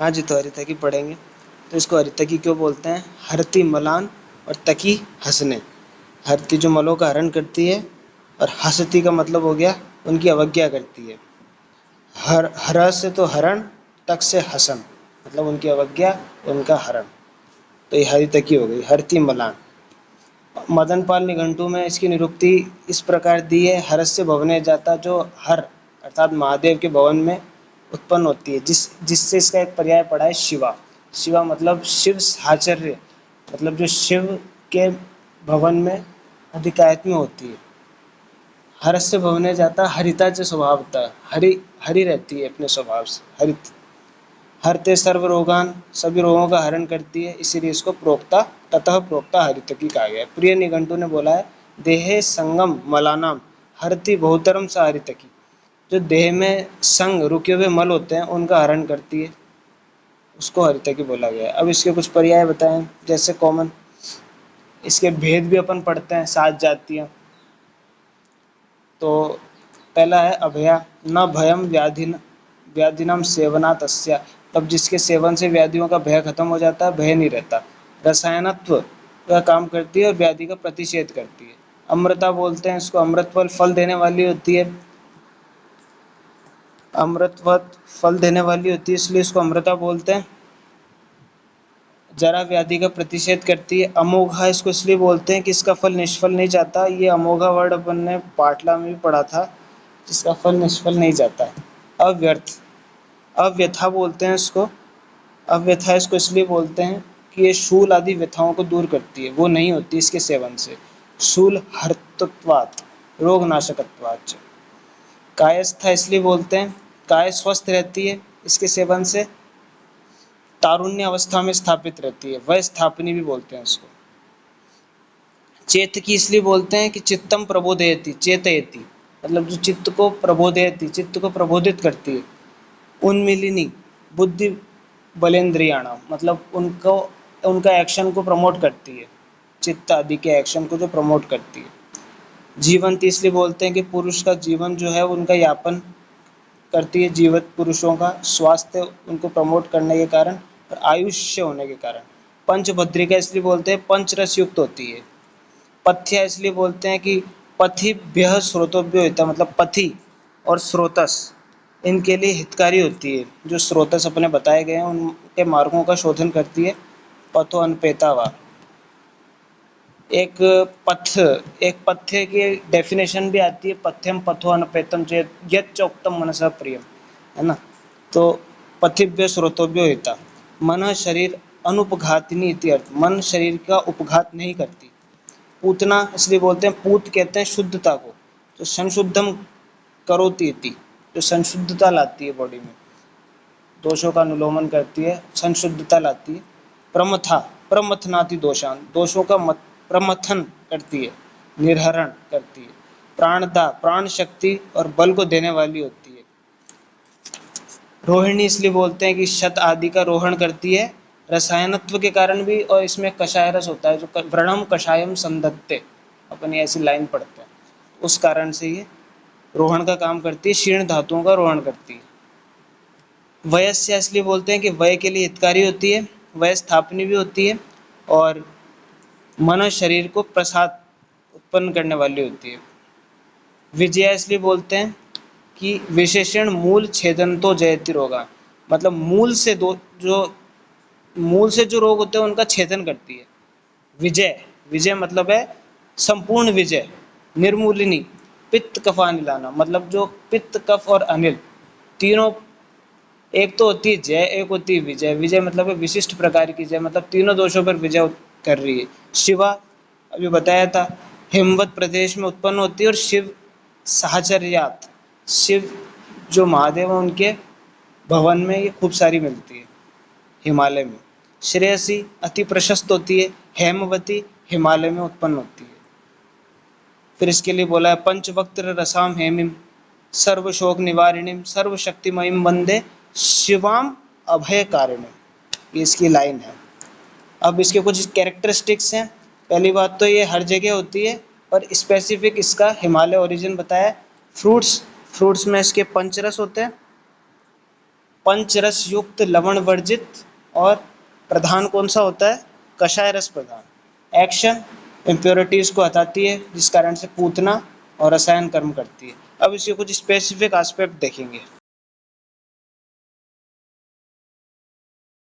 हाँ जी, तो हरितकी पढ़ेंगे। तो इसको हरितकी क्यों बोलते हैं? हरति मलान और तकी हँसने। हरति जो मलों का हरण करती है, और हसती का मतलब हो गया उनकी अवज्ञा करती है। हर से तो हरण, तक से हसन, मतलब उनकी अवज्ञा, उनका हरण। तो ये हरितकी हो गई, हरति मलान। मदनपाल निघंटु में इसकी निरुक्ति इस प्रकार दी है: हरस्य भवने जाता, जो हर अर्थात महादेव के भवन में उत्पन्न होती है, जिससे इसका एक पर्याय पड़ा है शिवा। शिवा मतलब शिव साहचर्य, मतलब जो शिव के भवन में अधिकायत में होती है। हरस्य भवने जाता, हरिता च स्वभावता, हरि हरि रहती है अपने स्वभाव से, हरित। हरते सर्व रोगान, सभी रोगों का हरण करती है, इसीलिए इसको प्रोक्ता, ततः प्रोक्ता हरितकी कहा गया है। प्रिय निघंटु ने बोला है: देहे संगम मलानाम हरति बहुतरम सा हरितकी। जो देह में संग रुके हुए मल होते हैं उनका हरण करती है, उसको हरितकी बोला गया है। अब इसके कुछ पर्याय बताएं, जैसे कॉमन। इसके भेद भी अपन पढ़ते हैं, 7 जातियाँ। तो पहला है अभया, न भयम व्याधिनाम सेवना तस्या। तब जिसके सेवन से व्याधियों का भय खत्म हो जाता है, भय नहीं रहता। रसायनत्व का काम करती है और व्याधि का प्रतिषेध करती है। अमृता बोलते हैं इसको, अमृत फल देने वाली होती है, अमृतवत फल देने वाली होती है, इसलिए इसको अमृता बोलते हैं। जरा व्याधि का प्रतिषेध करती है। अमोघा इसको इसलिए बोलते हैं कि इसका फल निष्फल नहीं जाता। ये अमोघा वर्ड अपन ने पाटला में भी पढ़ा था, जिसका फल निष्फल नहीं जाता है। अव्यर्थ, अव्यथा बोलते हैं इसको। अव्यथा इसको इसलिए बोलते हैं कि ये शूल आदि व्यथाओं को दूर करती है, वो नहीं होती इसके सेवन से। शूल हर्तत्वात्, रोग नाशकत्वात्। कायस्था इसलिए बोलते हैं, काय स्वस्थ रहती है इसके सेवन से, तारुण्य अवस्था में स्थापित रहती है, वह स्थापनी भी बोलते हैं उसको। चेत की इसलिए बोलते हैं कि चित्तम प्रबोधयति चेतयति, मतलब जो चित्त को प्रबोधयति, चित्त को प्रबोधित करती है। उन्मिलिनी, बुद्धि बलेन्द्रियाणाम, मतलब उनको, उनका एक्शन को प्रमोट करती है, चित्त आदि के एक्शन को जो प्रमोट करती है। जीवन इसलिए बोलते हैं कि पुरुष का जीवन जो है उनका यापन करती है, जीवित पुरुषों का स्वास्थ्य उनको प्रमोट करने के कारण और आयुष्य होने के कारण। पंचभद्रिका इसलिए बोलते हैं पंचरस युक्त होती है। पथ्य इसलिए बोलते हैं कि पथिभ्यः स्रोतोभ्यो हितः, मतलब पथि और स्रोतस इनके लिए हितकारी होती है। जो स्रोतस अपने बताए गए हैं उनके मार्गों का शोधन करती है। पथो अनपेता वा। एक पथ, एक पथ्य की डेफिनेशन भी आती है, पथ्यम पथो अनपेतम चेत यच्चोक्तम मनसा प्रियम, है ना। तो पथिभ्य स्रोतोभ्यो हिता, मन शरीर अनुपघातिनी इति अर्थ, मन शरीर का उपघात नहीं करती। पूतना इसलिए बोलते हैं, पूत कहते हैं शुद्धता को, तो संशुद्धम करोति इति, जो संशुद्धता लाती है बॉडी में, दोषों का अनुलोमन करती है, संशुद्धता लाती है। प्रमथा, प्रमथनाति दोषान, दोषों का प्रमथन करती है, निर्हरण करती है। प्राणदा, प्राण शक्ति और बल को देने वाली होती है। रोहिणी इसलिए बोलते हैं कि शत आदि का रोहण करती है, रसायनत्व के कारण भी, और इसमें कषाय रस होता है, जो व्रणम कषायम संदत्ते, अपन ये ऐसी लाइन पढ़ते हैं, उस कारण से ये रोहण का काम करती है, शीर्ण धातुओं का रोहण करती है। वयस्य इसलिए बोलते हैं कि वय के लिए हितकारी होती है, वय स्थापनी भी होती है, और मन शरीर को प्रसाद उत्पन्न करने वाली होती है। विजया इसलिए बोलते हैं कि विशेषण मूल छेदन तो जयति रोगा, मतलब मूल से दो, जो मूल से जो रोग होते हैं उनका छेदन करती है। विजय, विजय मतलब है संपूर्ण विजय। निर्मूलिनी, पित्त कफ अनिलाना, मतलब जो पित्त कफ और अनिल तीनों, एक तो होती है जय, एक होती है विजय। विजय मतलब है विशिष्ट प्रकार की जय, मतलब तीनों दोषों पर विजय कर रही है। शिवा, अभी बताया था, हिमवत प्रदेश में उत्पन्न होती है, और शिव साहचर्यात, शिव जो महादेव है उनके भवन में ये खूब सारी मिलती है, हिमालय में। श्रेयसी, अति प्रशस्त होती है, हेमवती हिमालय में उत्पन्न होती है। फिर इसके लिए बोला है पंचवक्त्र रसाम हेमिम सर्व शोक निवारिणीम सर्व शक्तिमयीम वंदे शिवाम अभय कारिणी, ये इसकी लाइन है। अब इसके कुछ कैरेक्टरिस्टिक्स हैं। पहली बात तो ये हर जगह होती है, और स्पेसिफिक इसका हिमालय ओरिजिन बताया। फ्रूट्स, फ्रूट्स में इसके पंचरस होते हैं, पंचरस युक्त लवण वर्जित, और प्रधान कौन सा होता है? कषाय रस प्रधान। एक्शन, इम्प्योरिटीज को हटाती है जिस कारण से पूतना और रसायन कर्म करती है। अब इसके कुछ स्पेसिफिक एस्पेक्ट देखेंगे।